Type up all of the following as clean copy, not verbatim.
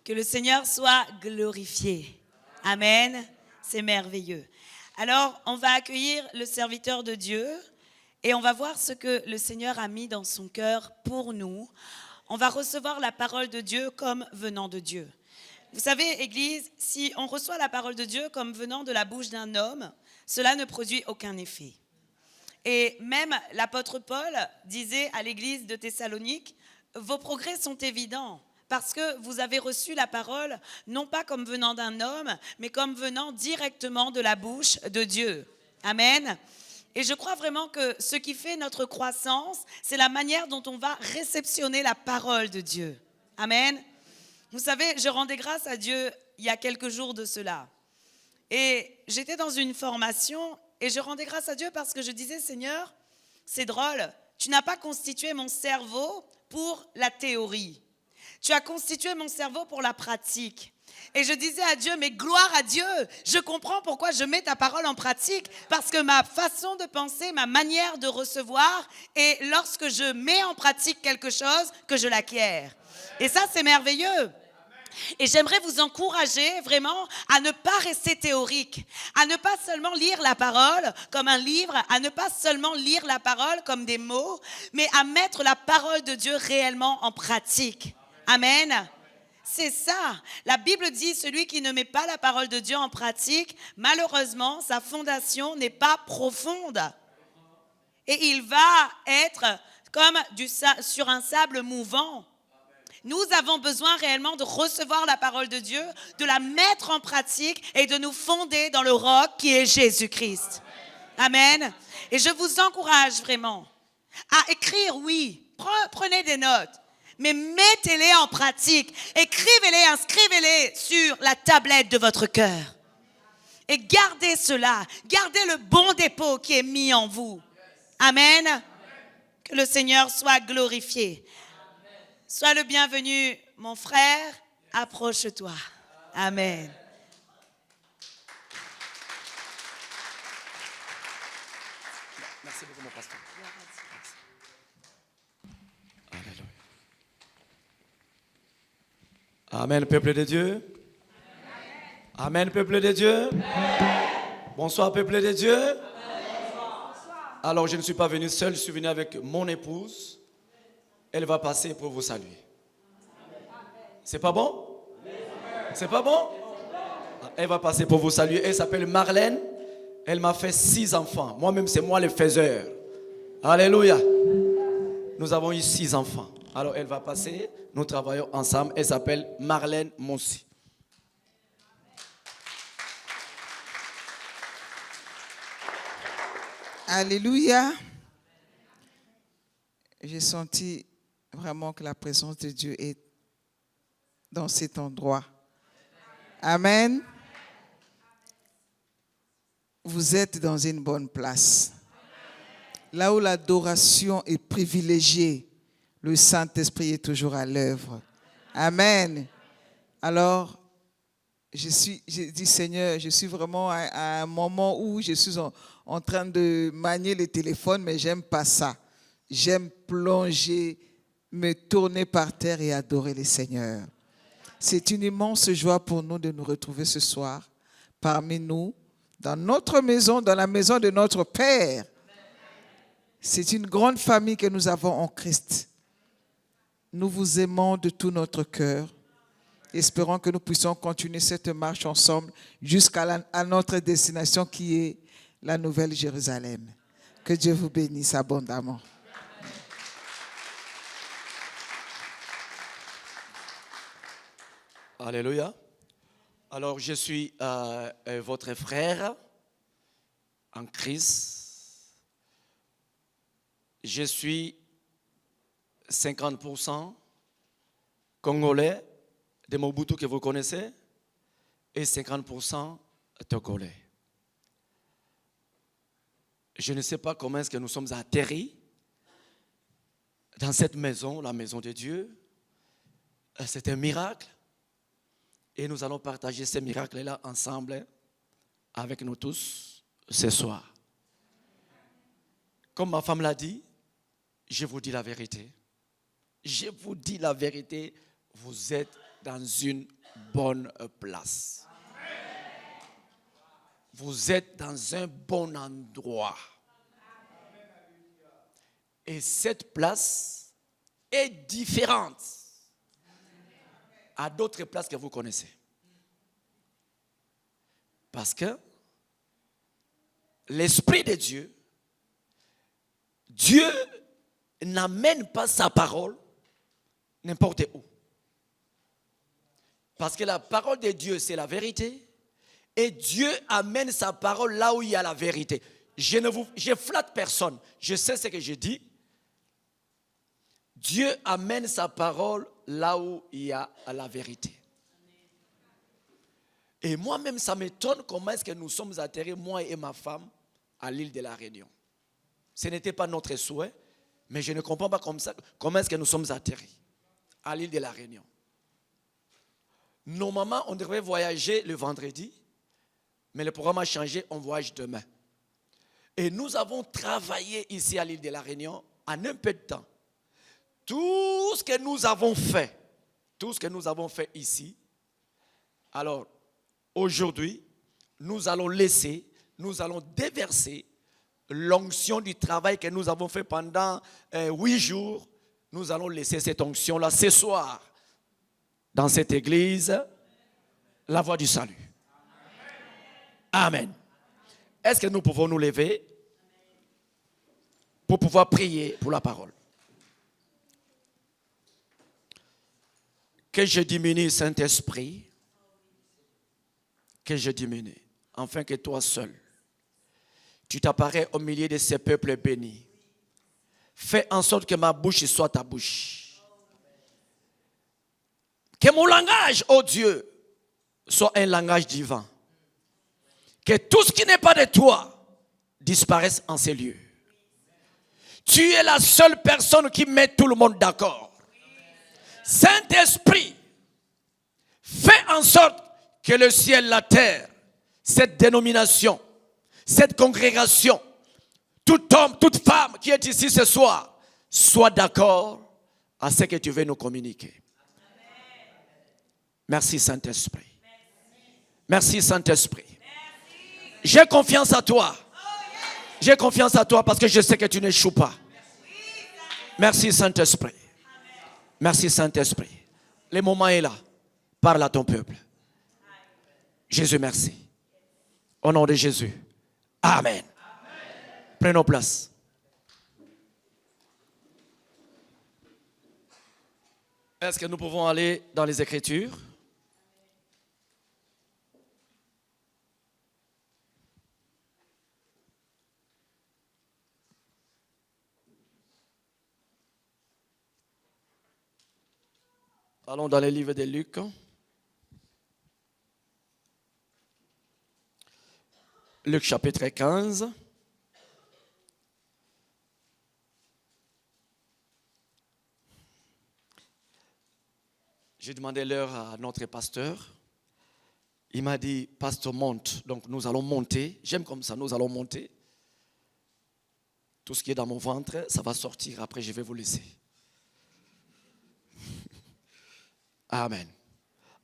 Que le Seigneur soit glorifié. Amen. C'est merveilleux. Alors, on va accueillir le serviteur de Dieu et on va voir ce que le Seigneur a mis dans son cœur pour nous. On va recevoir la parole de Dieu comme venant de Dieu. Vous savez, Église, si on reçoit la parole de Dieu comme venant de la bouche d'un homme, cela ne produit aucun effet. Et même l'apôtre Paul disait à l'église de Thessalonique, vos progrès sont évidents parce que vous avez reçu la parole non pas comme venant d'un homme, mais comme venant directement de la bouche de Dieu. Amen. Et je crois vraiment que ce qui fait notre croissance, c'est la manière dont on va réceptionner la parole de Dieu. Amen. Vous savez, je rendais grâce à Dieu il y a quelques jours de cela. Et j'étais dans une formation et je rendais grâce à Dieu parce que je disais, Seigneur, c'est drôle, tu n'as pas constitué mon cerveau pour la théorie. Tu as constitué mon cerveau pour la pratique. Et je disais à Dieu, mais gloire à Dieu, je comprends pourquoi je mets ta parole en pratique, parce que ma façon de penser, ma manière de recevoir, est lorsque je mets en pratique quelque chose, que je l'acquiers. Et ça, c'est merveilleux. Et j'aimerais vous encourager vraiment à ne pas rester théorique, à ne pas seulement lire la parole comme un livre, à ne pas seulement lire la parole comme des mots, mais à mettre la parole de Dieu réellement en pratique. Amen. C'est ça. La Bible dit, celui qui ne met pas la parole de Dieu en pratique, malheureusement, sa fondation n'est pas profonde. Et il va être comme sur un sable mouvant. Nous avons besoin réellement de recevoir la parole de Dieu, de la mettre en pratique et de nous fonder dans le roc qui est Jésus-Christ. Amen. Et je vous encourage vraiment à écrire, oui, prenez des notes, mais mettez-les en pratique. Écrivez-les, inscrivez-les sur la tablette de votre cœur. Et gardez cela, gardez le bon dépôt qui est mis en vous. Amen. Que le Seigneur soit glorifié. Sois le bienvenu, mon frère, approche-toi. Amen. Merci beaucoup, mon pasteur. Alléluia. Amen, peuple de Dieu. Amen, peuple de Dieu. Bonsoir, peuple de Dieu. Alors, je ne suis pas venu seul, je suis venu avec mon épouse. Elle va passer pour vous saluer. C'est pas bon? C'est pas bon? Elle va passer pour vous saluer. Elle s'appelle Marlène. Elle m'a fait 6 enfants. Moi-même, c'est moi le faiseur. Alléluia. Nous avons eu 6 enfants. Alors, elle va passer. Nous travaillons ensemble. Elle s'appelle Marlène Moussi. Alléluia. J'ai senti vraiment que la présence de Dieu est dans cet endroit. Amen. Vous êtes dans une bonne place. Là où l'adoration est privilégiée, le Saint-Esprit est toujours à l'œuvre. Amen. Alors, j'ai dit, Seigneur, je suis vraiment à un moment où je suis en train de manier le téléphone, mais j'aime pas ça. J'aime plonger, me tourner par terre et adorer le Seigneur. C'est une immense joie pour nous de nous retrouver ce soir parmi nous, dans notre maison, dans la maison de notre Père. C'est une grande famille que nous avons en Christ. Nous vous aimons de tout notre cœur. Espérons que nous puissions continuer cette marche ensemble jusqu'à notre destination qui est la Nouvelle Jérusalem. Que Dieu vous bénisse abondamment. Alléluia. Alors, je suis votre frère en Christ. Je suis 50% congolais de Mobutu que vous connaissez et 50% togolais. Je ne sais pas comment est-ce que nous sommes atterris dans cette maison, la maison de Dieu. C'est un miracle. Et nous allons partager ces miracles-là ensemble avec nous tous ce soir. Comme ma femme l'a dit, je vous dis la vérité, vous êtes dans une bonne place. Vous êtes dans un bon endroit. Et cette place est différente à d'autres places que vous connaissez. Parce que l'Esprit de Dieu, Dieu n'amène pas sa parole n'importe où. Parce que la parole de Dieu, c'est la vérité. Et Dieu amène sa parole là où il y a la vérité. Je flatte personne. Je sais ce que je dis. Dieu amène sa parole là où il y a la vérité. Et moi-même, ça m'étonne comment est-ce que nous sommes atterrés, moi et ma femme, à l'île de la Réunion. Ce n'était pas notre souhait, mais je ne comprends pas comment est-ce que nous sommes atterrés à l'île de la Réunion. Normalement, on devrait voyager le vendredi, mais le programme a changé, on voyage demain. Et nous avons travaillé ici à l'île de la Réunion en un peu de temps. Tout ce que nous avons fait ici, alors aujourd'hui, nous allons déverser l'onction du travail que nous avons fait pendant 8 jours. Nous allons laisser cette onction-là ce soir dans cette église, la voie du salut. Amen. Est-ce que nous pouvons nous lever pour pouvoir prier pour la parole? Que je diminue, Saint-Esprit, que je diminue, afin que toi seul, tu t'apparais au milieu de ces peuples bénis. Fais en sorte que ma bouche soit ta bouche. Que mon langage, ô Dieu, soit un langage divin. Que tout ce qui n'est pas de toi disparaisse en ces lieux. Tu es la seule personne qui met tout le monde d'accord. Saint-Esprit, fais en sorte que le ciel, la terre, cette dénomination, cette congrégation, tout homme, toute femme qui est ici ce soir, soit d'accord à ce que tu veux nous communiquer. Merci Saint-Esprit. Merci Saint-Esprit. J'ai confiance à toi. J'ai confiance à toi parce que je sais que tu n'échoues pas. Merci Saint-Esprit. Merci Saint-Esprit. Le moment est là. Parle à ton peuple. Jésus, merci. Au nom de Jésus. Amen. Prenons place. Est-ce que nous pouvons aller dans les Écritures? Allons dans les livres de Luc. Luc chapitre 15. J'ai demandé l'heure à notre pasteur. Il m'a dit, pasteur, monte. Donc nous allons monter. J'aime comme ça, nous allons monter. Tout ce qui est dans mon ventre, ça va sortir. Après, je vais vous laisser. Amen.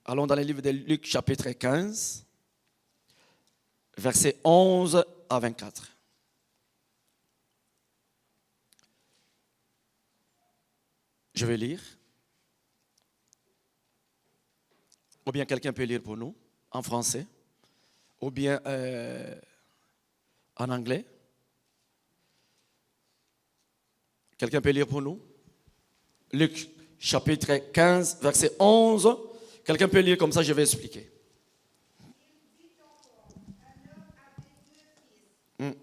Allons dans le livre de Luc chapitre 15, versets 11 à 24. Je vais lire. Ou bien quelqu'un peut lire pour nous, en français, ou bien en anglais. Quelqu'un peut lire pour nous? Luc chapitre 15, verset 11. Quelqu'un peut lire comme ça, je vais expliquer. Le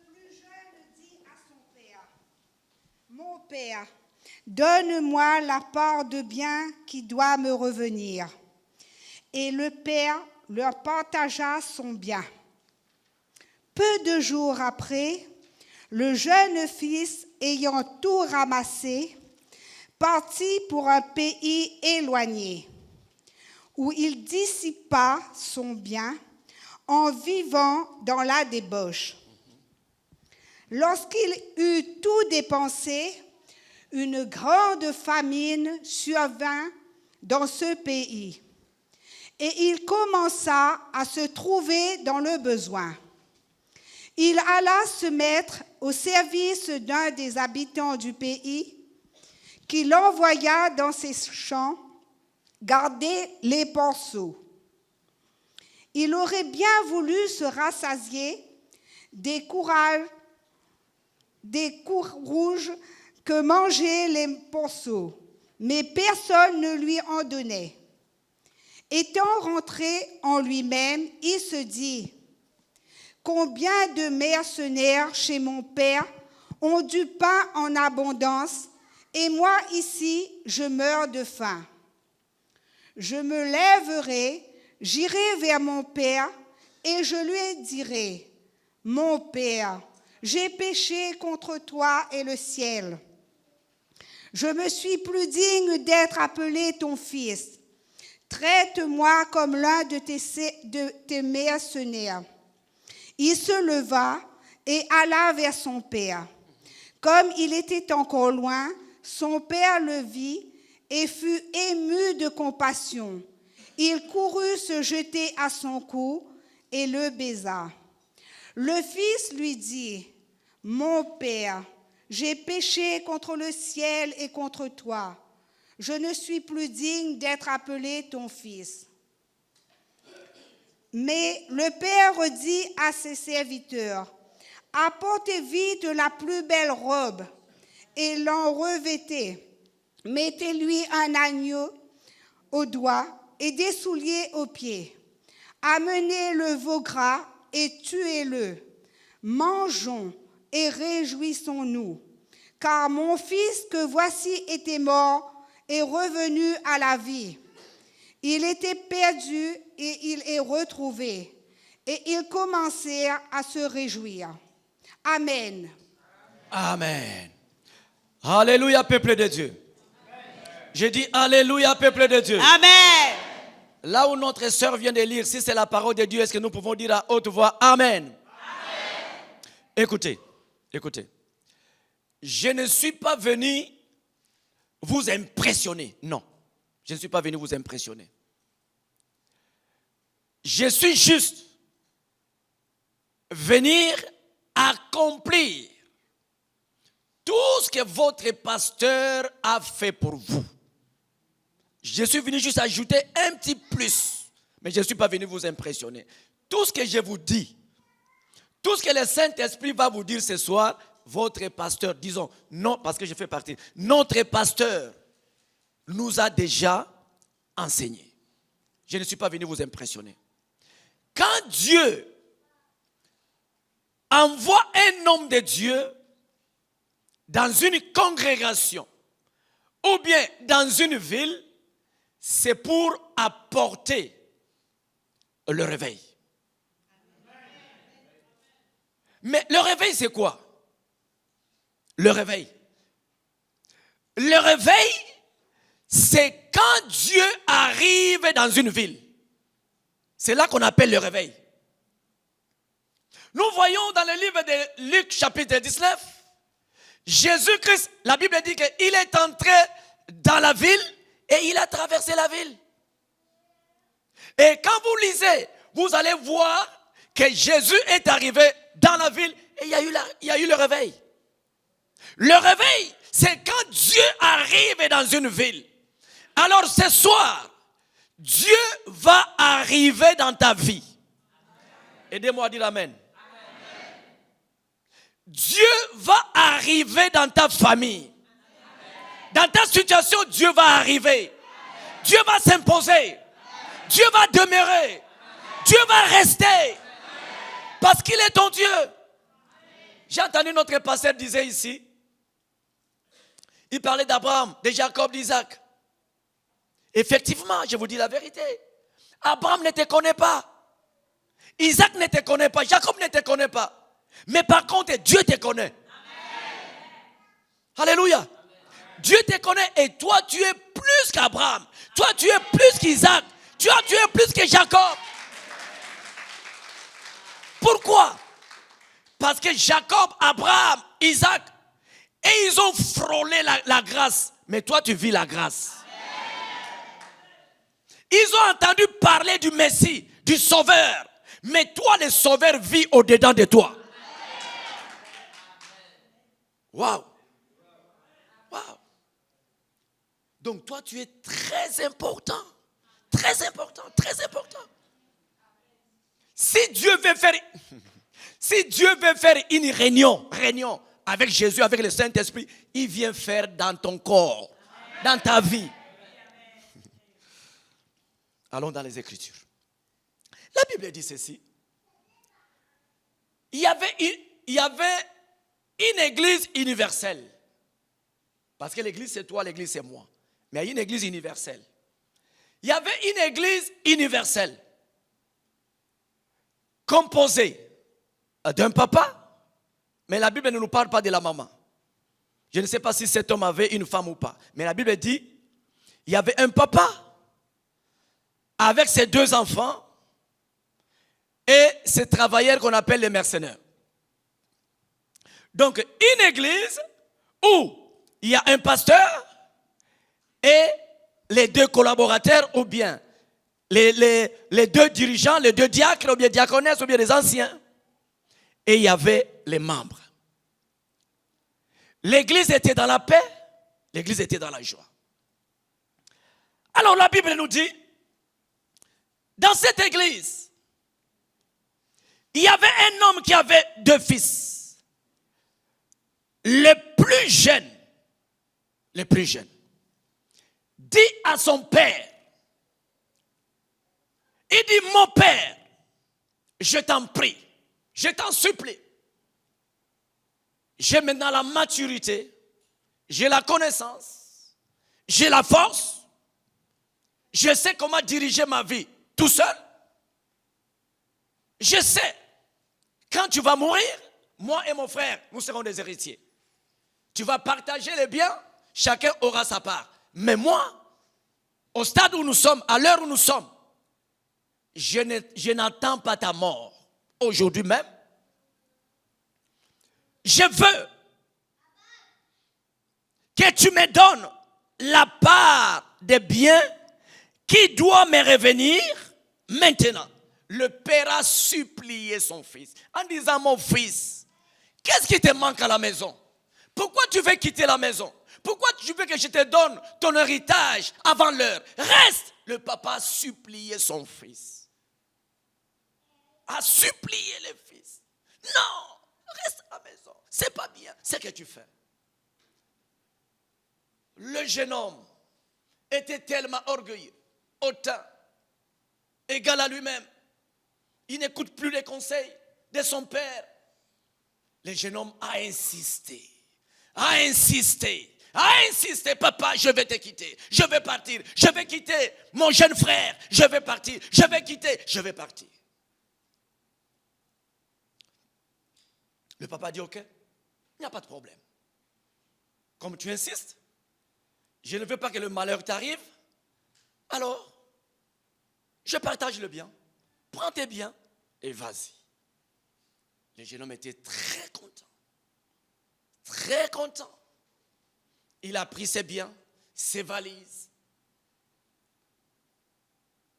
plus jeune dit à son père, mon père, donne-moi la part de bien qui doit me revenir. Et le père leur partagea son bien. Peu de jours après, le jeune fils, ayant tout ramassé, partit pour un pays éloigné, où il dissipa son bien en vivant dans la débauche. Lorsqu'il eut tout dépensé, une grande famine survint dans ce pays, et il commença à se trouver dans le besoin. Il alla se mettre au service d'un des habitants du pays, qui l'envoya dans ses champs garder les porceaux. Il aurait bien voulu se rassasier des cours rouges que mangeaient les porceaux, mais personne ne lui en donnait. Étant rentré en lui-même, il se dit: combien de mercenaires chez mon père ont du pain en abondance, et moi ici, je meurs de faim. Je me lèverai, j'irai vers mon père, et je lui dirai: mon père, j'ai péché contre toi et le ciel. Je me suis plus digne d'être appelé ton fils. Traite-moi comme l'un de tes mercenaires. Il se leva et alla vers son père. Comme il était encore loin, son père le vit et fut ému de compassion. Il courut se jeter à son cou et le baisa. Le fils lui dit: mon père, j'ai péché contre le ciel et contre toi. Je ne suis plus digne d'être appelé ton fils. Mais le père dit à ses serviteurs: apportez vite la plus belle robe et l'en revêtez. Mettez-lui un agneau au doigt et des souliers aux pieds. Amenez le veau gras et tuez-le. Mangeons et réjouissons-nous, car mon fils que voici était mort est revenu à la vie. Il était perdu et il est retrouvé. Et ils commencèrent à se réjouir. Amen. Amen. Alléluia, peuple de Dieu. J'ai dit alléluia, peuple de Dieu. Amen. Là où notre sœur vient de lire, si c'est la parole de Dieu, est-ce que nous pouvons dire à haute voix Amen? Amen. Écoutez. Je ne suis pas venu vous impressionner. Non, je ne suis pas venu vous impressionner. Je suis juste venir accomplir tout ce que votre pasteur a fait pour vous. Je suis venu juste ajouter un petit plus, mais je ne suis pas venu vous impressionner. Tout ce que je vous dis, tout ce que le Saint-Esprit va vous dire ce soir, votre pasteur, disons, non, parce que je fais partie, notre pasteur nous a déjà enseigné. Je ne suis pas venu vous impressionner. Quand Dieu envoie un homme de Dieu dans une congrégation ou bien dans une ville, c'est pour apporter le réveil. Mais le réveil, c'est quoi? Le réveil. Le réveil, c'est quand Dieu arrive dans une ville. C'est là qu'on appelle le réveil. Nous voyons dans le livre de Luc chapitre 19, Jésus-Christ, la Bible dit qu'il est entré dans la ville et il a traversé la ville. Et quand vous lisez, vous allez voir que Jésus est arrivé dans la ville et il y a eu le réveil. Le réveil, c'est quand Dieu arrive dans une ville. Alors ce soir, Dieu va arriver dans ta vie. Aidez-moi à dire amen. Dieu va arriver dans ta famille. Dans ta situation, Dieu va arriver. Dieu va s'imposer. Dieu va demeurer. Dieu va rester. Parce qu'il est ton Dieu. J'ai entendu notre pasteur disait ici, il parlait d'Abraham, de Jacob, d'Isaac. Effectivement, je vous dis la vérité. Abraham ne te connaît pas. Isaac ne te connaît pas. Jacob ne te connaît pas. Mais par contre, Dieu te connaît. Amen. Alléluia. Amen. Dieu te connaît et toi, tu es plus qu'Abraham. Toi, tu es plus qu'Isaac. Tu es plus que Jacob. Pourquoi? Parce que Jacob, Abraham, Isaac, et ils ont frôlé la grâce. Mais toi, tu vis la grâce. Amen. Ils ont entendu parler du Messie, du Sauveur. Mais toi, le Sauveur vit au-dedans de toi. Waouh! Waouh! Donc toi, tu es très important. Très important, très important. Si Dieu veut faire une réunion avec Jésus, avec le Saint-Esprit, il vient faire dans ton corps, dans ta vie. Allons dans les Écritures. La Bible dit ceci. Il y avait une église universelle. Parce que l'église c'est toi, l'église c'est moi. Mais il y a une église universelle. Il y avait une église universelle. Composée d'un papa. Mais la Bible ne nous parle pas de la maman. Je ne sais pas si cet homme avait une femme ou pas. Mais la Bible dit, il y avait un papa avec ses 2 enfants et ses travailleurs qu'on appelle les mercenaires. Donc, une église où il y a un pasteur et les 2 collaborateurs ou bien les 2 dirigeants, les 2 diacres ou bien diaconesses ou bien les anciens. Et il y avait les membres. L'église était dans la paix, l'église était dans la joie. Alors la Bible nous dit, dans cette église, il y avait un homme qui avait 2 fils. Le plus jeune, dit à son père, il dit, mon père, je t'en prie, je t'en supplie. J'ai maintenant la maturité, j'ai la connaissance, j'ai la force, je sais comment diriger ma vie tout seul. Je sais, quand tu vas mourir, moi et mon frère, nous serons des héritiers. Tu vas partager les biens, chacun aura sa part. Mais moi, au stade où nous sommes, à l'heure où nous sommes, je n'attends pas ta mort. Aujourd'hui même, je veux que tu me donnes la part des biens qui doit me revenir maintenant. Le père a supplié son fils en disant, mon fils, qu'est-ce qui te manque à la maison? Pourquoi tu veux quitter la maison? Pourquoi tu veux que je te donne ton héritage avant l'heure? Reste! Le papa a supplié son fils. A supplié le fils. Non! Reste à la maison. C'est pas bien ce que tu fais. Le jeune homme était tellement orgueilleux, hautain, égal à lui-même. Il n'écoute plus les conseils de son père. Le jeune homme a insisté. Papa, je vais te quitter. Je vais partir. Je vais quitter mon jeune frère. Je vais partir. Je vais partir. Le papa dit, ok, il n'y a pas de problème. Comme tu insistes, je ne veux pas que le malheur t'arrive. Alors, je partage le bien. Prends tes biens et vas-y. Le jeune homme était très content. Très content. Il a pris ses biens, ses valises.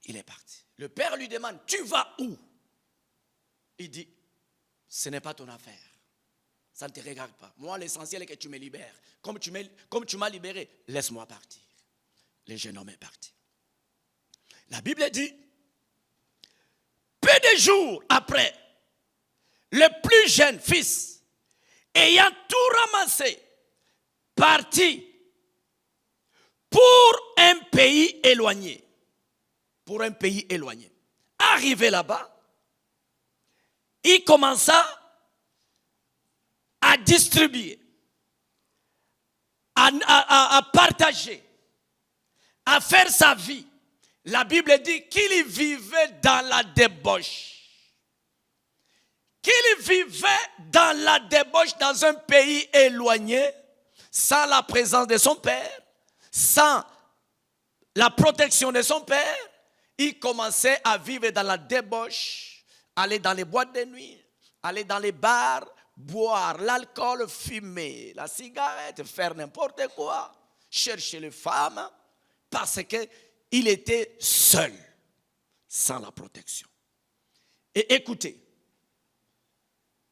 Il est parti. Le père lui demande, tu vas où? Il dit, ce n'est pas ton affaire. Ça ne te regarde pas. Moi, l'essentiel est que tu me libères. Comme tu m'as libéré, laisse-moi partir. Le jeune homme est parti. La Bible dit, peu de jours après, le plus jeune fils, ayant tout ramassé, parti pour un pays éloigné. Pour un pays éloigné. Arrivé là-bas, il commença à distribuer, à partager, à faire sa vie. La Bible dit qu'il vivait dans la débauche. Qu'il vivait dans la débauche dans un pays éloigné, sans la présence de son père, sans la protection de son père. Il commençait à vivre dans la débauche, aller dans les boîtes de nuit, aller dans les bars, boire l'alcool, fumer la cigarette, faire n'importe quoi, chercher les femmes, parce que il était seul, sans la protection. Et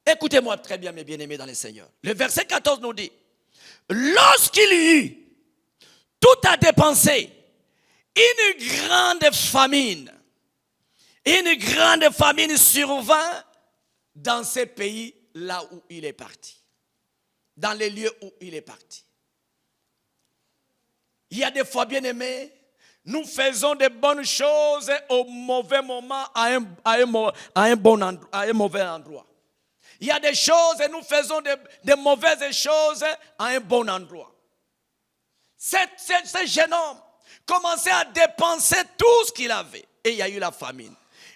écoutez-moi très bien, mes bien-aimés dans le Seigneur. Le verset 14 nous dit, lorsqu'il eut tout à dépenser, une grande famine survint dans ces pays là où il est parti, dans les lieux où il est parti. Il y a des fois, bien aimés, nous faisons de bonnes choses au mauvais moment, à un mauvais endroit. Il y a des choses et nous faisons de mauvaises choses à un bon endroit. Ce jeune homme commençait à dépenser tout ce qu'il avait. Et il y a eu la famine.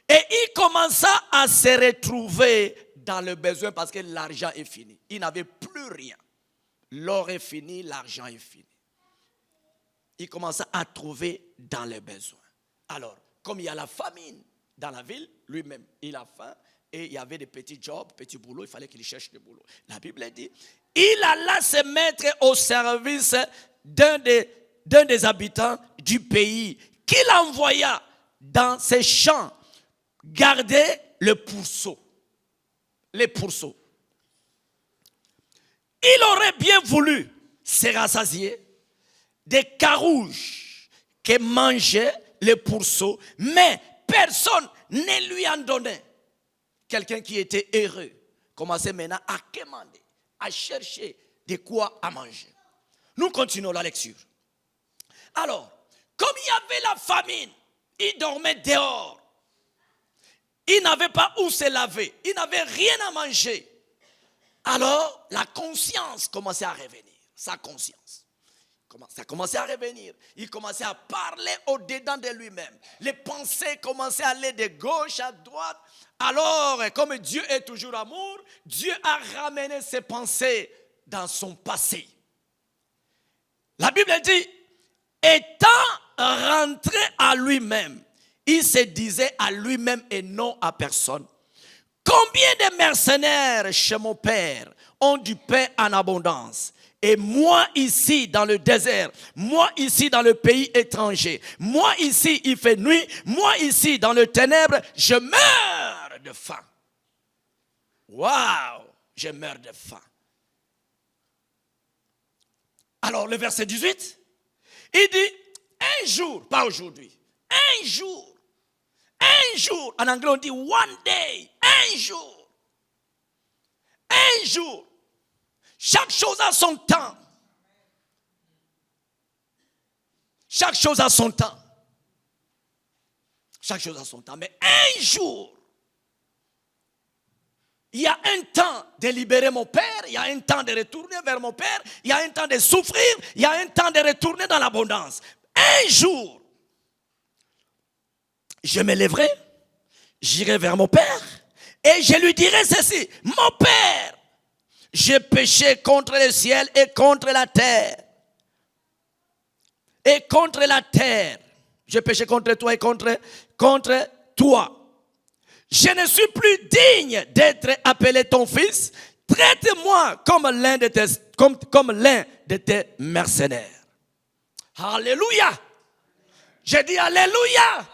Et il commença à se retrouver dans le besoin parce que l'argent est fini. Il n'avait plus rien. L'or est fini, l'argent est fini. Il commença à trouver dans les besoins. Alors, comme il y a la famine dans la ville, lui-même, il a faim. Et il y avait des petits jobs, petits boulots, il fallait qu'il cherche des boulots. La Bible dit, il alla se mettre au service d'un des habitants du pays, qu'il envoya dans ses champs garder les pourceaux. Il aurait bien voulu se rassasier des carouges qui mangeaient les pourceaux, mais personne ne lui en donnait. Quelqu'un qui était heureux commençait maintenant à quémander, à chercher de quoi à manger. Nous continuons la lecture. Alors, comme il y avait la famine, il dormait dehors. Il n'avait pas où se laver. Il n'avait rien à manger. Alors, la conscience commençait à revenir. Sa conscience. Ça commençait à revenir. Il commençait à parler au-dedans de lui-même. Les pensées commençaient à aller de gauche à droite. Alors, comme Dieu est toujours amour, Dieu a ramené ses pensées dans son passé. La Bible dit, étant rentré à lui-même, il se disait à lui-même et non à personne, combien de mercenaires chez mon père ont du pain en abondance? Et moi ici dans le désert, moi ici dans le pays étranger, moi ici il fait nuit, moi ici dans le ténèbre, je meurs de faim. Waouh, je meurs de faim. Alors le verset 18, il dit, un jour, pas aujourd'hui, un jour, en anglais on dit one day, un jour, chaque chose a son temps. Chaque chose a son temps. Chaque chose a son temps. Mais un jour, il y a un temps de libérer mon père, il y a un temps de retourner vers mon père, il y a un temps de souffrir, il y a un temps de retourner dans l'abondance. Un jour, je me lèverai, j'irai vers mon père et je lui dirai ceci, mon père, j'ai péché contre le ciel et contre la terre. Et contre la terre. J'ai péché contre toi et contre toi. Je ne suis plus digne d'être appelé ton fils. Traite-moi comme l'un de tes mercenaires. Alléluia. J'ai dit alléluia.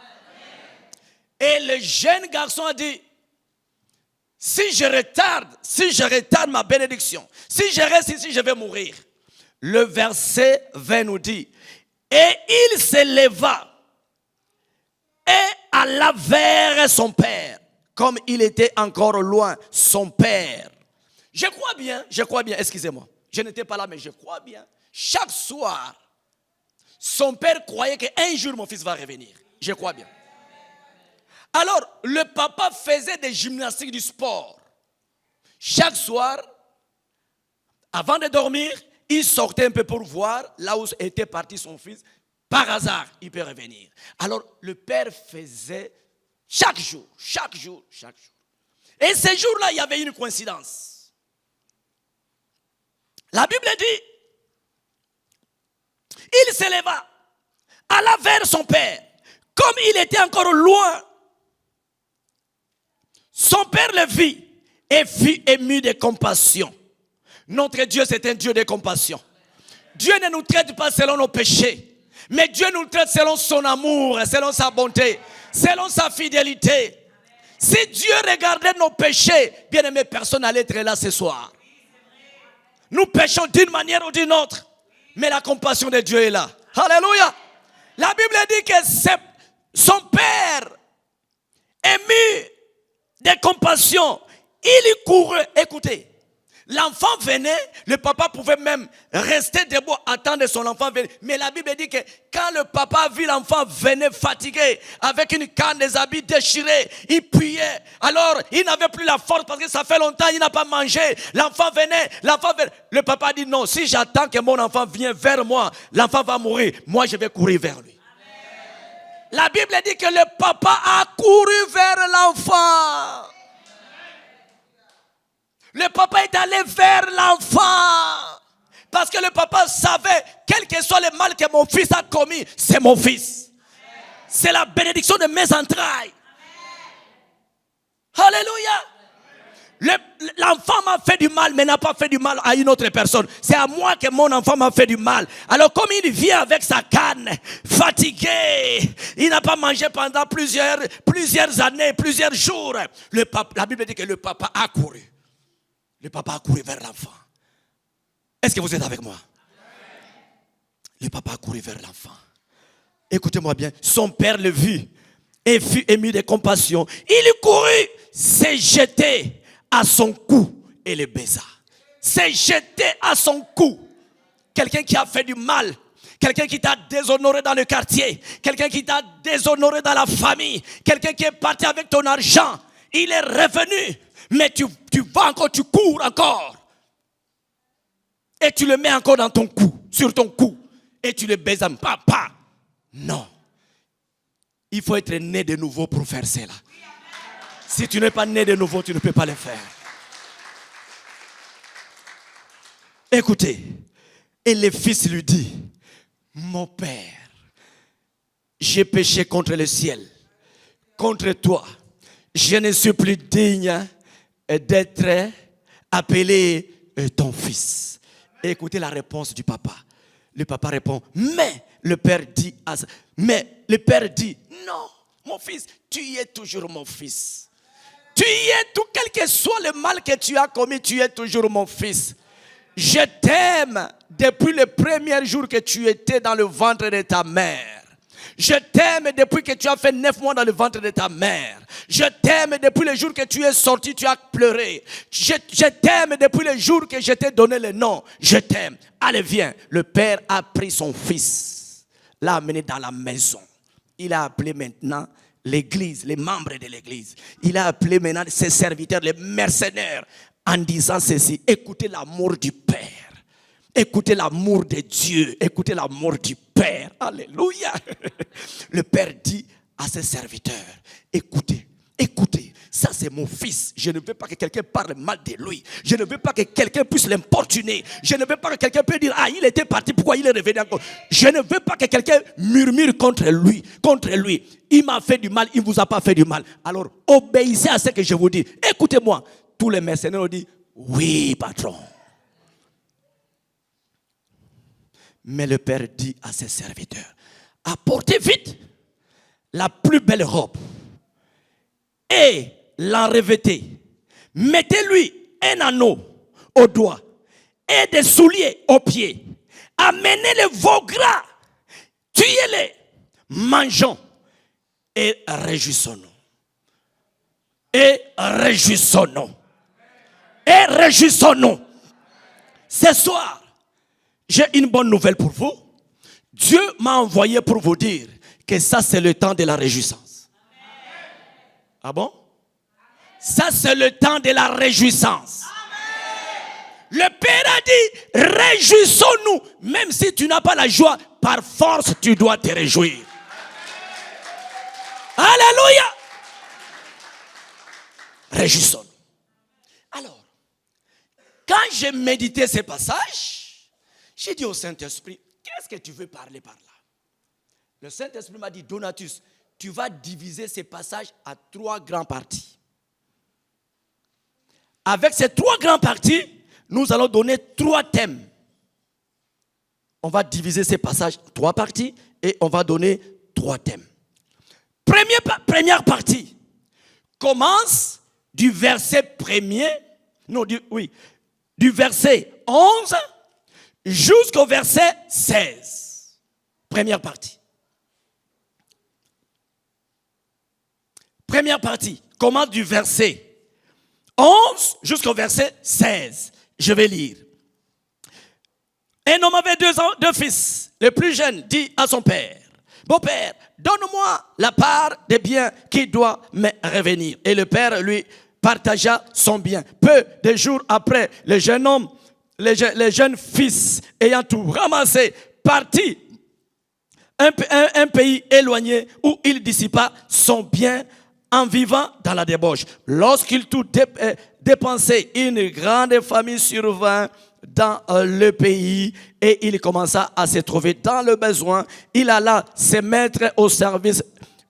Et le jeune garçon a dit, si je retarde ma bénédiction, si je reste ici, je vais mourir. Le verset 20 nous dit, et il se leva et alla vers son père, comme il était encore loin, son père. Je crois bien, excusez-moi, je n'étais pas là, mais je crois bien, chaque soir, son père croyait qu'un jour mon fils va revenir. Je crois bien. Alors, le papa faisait des gymnastiques du sport. Chaque soir, avant de dormir, il sortait un peu pour voir là où était parti son fils. Par hasard, il peut revenir. Alors, le père faisait chaque jour. Et ce jour-là, il y avait une coïncidence. La Bible dit, il se leva, alla vers son père. Comme il était encore loin, son père le vit et fut ému de compassion. Notre Dieu, c'est un Dieu de compassion. Dieu ne nous traite pas selon nos péchés, Mais Dieu nous traite selon son amour, selon sa bonté, selon sa fidélité. Si Dieu regardait nos péchés, bien aimé, personne n'allait être là ce soir. Nous péchons d'une manière ou d'une autre, mais la compassion de Dieu est là. Alléluia. La Bible dit que son père, ému de compassion, il y courait. Écoutez, l'enfant venait, le papa pouvait même rester debout, attendre son enfant venir. Mais la Bible dit que quand le papa vit l'enfant venir fatigué, avec une canne, des habits déchirés, il priait. Alors, il n'avait plus la force parce que ça fait longtemps, il n'a pas mangé. L'enfant venait. Le papa dit non, si j'attends que mon enfant vienne vers moi, l'enfant va mourir. Moi, je vais courir vers lui. La Bible dit que le papa a couru vers l'enfant. Le papa est allé vers l'enfant. Parce que le papa savait, quel que soit le mal que mon fils a commis, c'est mon fils. C'est la bénédiction de mes entrailles. Alléluia. L'enfant m'a fait du mal, mais n'a pas fait du mal à une autre personne. C'est à moi que mon enfant m'a fait du mal. Alors comme il vient avec sa canne, fatigué, il n'a pas mangé pendant plusieurs années, plusieurs jours. La Bible dit que le papa a couru. Le papa a couru vers l'enfant. Est-ce que vous êtes avec moi? Le papa a couru vers l'enfant. Écoutez-moi bien. Son père le vit et fut ému de compassion. Il courut, s'est jeté à son cou et le baisa. S'est jeté à son cou. Quelqu'un qui a fait du mal. Quelqu'un qui t'a déshonoré dans le quartier. Quelqu'un qui t'a déshonoré dans la famille. Quelqu'un qui est parti avec ton argent. Il est revenu. Mais tu vas encore, tu cours encore. Et tu le mets encore dans ton cou, sur ton cou. Et tu le baises. Papa. Non. Il faut être né de nouveau pour faire cela. Si tu n'es pas né de nouveau, tu ne peux pas le faire. Écoutez. Et le fils lui dit, mon père, j'ai péché contre le ciel, contre toi. Je ne suis plus digne d'être appelé ton fils. Écoutez la réponse du papa. Le papa répond, mais le père dit, non, mon fils, tu y es toujours mon fils. Tu y es tout, quel que soit le mal que tu as commis, tu es toujours mon fils. Je t'aime depuis le premier jour que tu étais dans le ventre de ta mère. Je t'aime depuis que tu as fait 9 mois dans le ventre de ta mère. Je t'aime depuis le jour que tu es sorti, tu as pleuré. Je t'aime depuis le jour que je t'ai donné le nom. Je t'aime. Allez, viens. Le père a pris son fils, l'a amené dans la maison. Il a appelé maintenant l'église, les membres de l'église. Il a appelé maintenant ses serviteurs, les mercenaires, en disant ceci. Écoutez l'amour du Père. Écoutez l'amour de Dieu. Écoutez l'amour du Père. Alléluia. Le Père dit à ses serviteurs, écoutez, ça c'est mon fils. Je ne veux pas que quelqu'un parle mal de lui. Je ne veux pas que quelqu'un puisse l'importuner. Je ne veux pas que quelqu'un puisse dire, il était parti, pourquoi il est revenu encore? Je ne veux pas que quelqu'un murmure contre lui. Il m'a fait du mal, il ne vous a pas fait du mal. Alors obéissez à ce que je vous dis. Écoutez-moi. Tous les mercenaires ont dit, oui patron. Mais le père dit à ses serviteurs, apportez vite la plus belle robe et l'en revêtez. Mettez-lui un anneau au doigt et des souliers aux pieds. Amenez les veaux gras, tuez-les, mangeons et réjouissons-nous. Et réjouissons-nous. Ce soir, j'ai une bonne nouvelle pour vous. Dieu m'a envoyé pour vous dire que ça c'est le temps de la réjouissance. Ah bon? Ça c'est le temps de la réjouissance. Le Père a dit, réjouissons-nous. Même si tu n'as pas la joie, par force tu dois te réjouir. Alléluia. Réjouissons-nous. Alors, quand j'ai médité ces passages, j'ai dit au Saint-Esprit, qu'est-ce que tu veux parler par là? Le Saint-Esprit m'a dit, Donatus, tu vas diviser ces passages à 3 grandes parties. Avec ces 3 grandes parties, nous allons donner 3 thèmes. On va diviser ces passages en 3 parties et on va donner 3 thèmes. Première partie commence du verset 11 jusqu'au verset 16. Première partie. Première partie commence du verset 11 jusqu'au verset 16. Je vais lire. Un homme avait deux fils. Le plus jeune dit à son père, « Beau-père, donne-moi la part des biens qui doit me revenir. » Et le père lui partagea son bien. Peu de jours après, le jeune fils, ayant tout ramassé, partit un pays éloigné où il dissipa son bien en vivant dans la débauche. Lorsqu'il tout dépensé, une grande famine survint dans le pays et il commença à se trouver dans le besoin. Il alla se mettre au service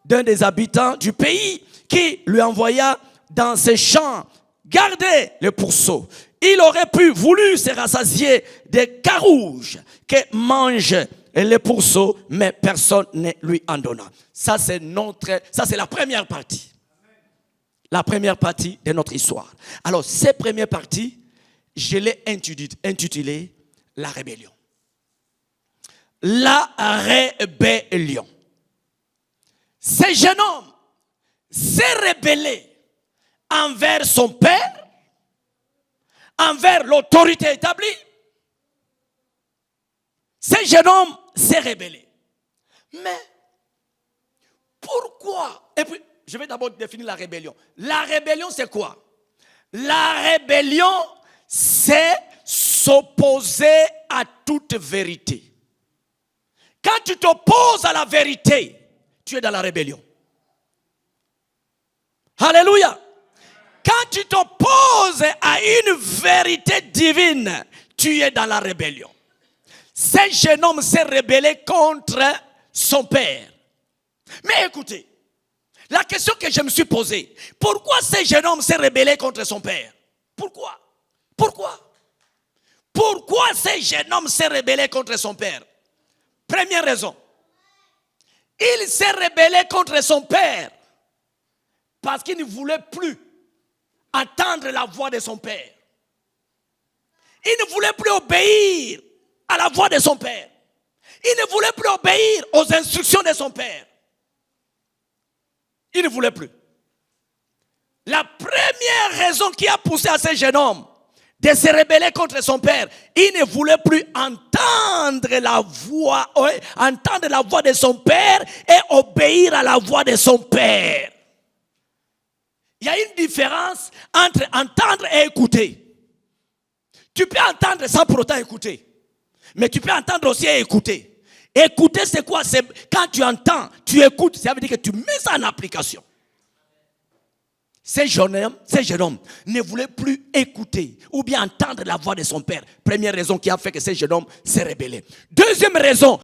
d'un des habitants du pays qui lui envoya dans ses champs garder le pourceau. Il aurait voulu se rassasier des carouges que mangent les pourceaux, mais personne ne lui en donna. Ça c'est la première partie. La première partie de notre histoire. Alors, cette première partie, je l'ai intitulée la rébellion. La rébellion. Ce jeune homme s'est rébellé envers son père, envers l'autorité établie. Ce jeune homme s'est rébellé. Mais pourquoi? Et puis, je vais d'abord définir la rébellion. La rébellion, c'est quoi? La rébellion, c'est s'opposer à toute vérité. Quand tu t'opposes à la vérité, tu es dans la rébellion. Alléluia. Quand tu t'opposes à une vérité divine, tu es dans la rébellion. Ce jeune homme s'est rébellé contre son père. Mais écoutez, la question que je me suis posée, pourquoi ce jeune homme s'est rébellé contre son père? Pourquoi? Pourquoi ce jeune homme s'est rébellé contre son père? Première raison, il s'est rébellé contre son père parce qu'il ne voulait plus entendre la voix de son père. Il ne voulait plus obéir à la voix de son père. Il ne voulait plus obéir aux instructions de son père. Il ne voulait plus. La première raison qui a poussé à ce jeune homme de se rebeller contre son père, il ne voulait plus entendre la voix de son père et obéir à la voix de son père. Il y a une différence entre entendre et écouter. Tu peux entendre sans pour autant écouter. Mais tu peux entendre aussi et écouter. Écouter, c'est quoi? C'est quand tu entends, tu écoutes, ça veut dire que tu mets ça en application. Ce jeune homme ne voulait plus écouter ou bien entendre la voix de son père. Première raison qui a fait que ce jeune homme s'est rébellé. Deuxième raison,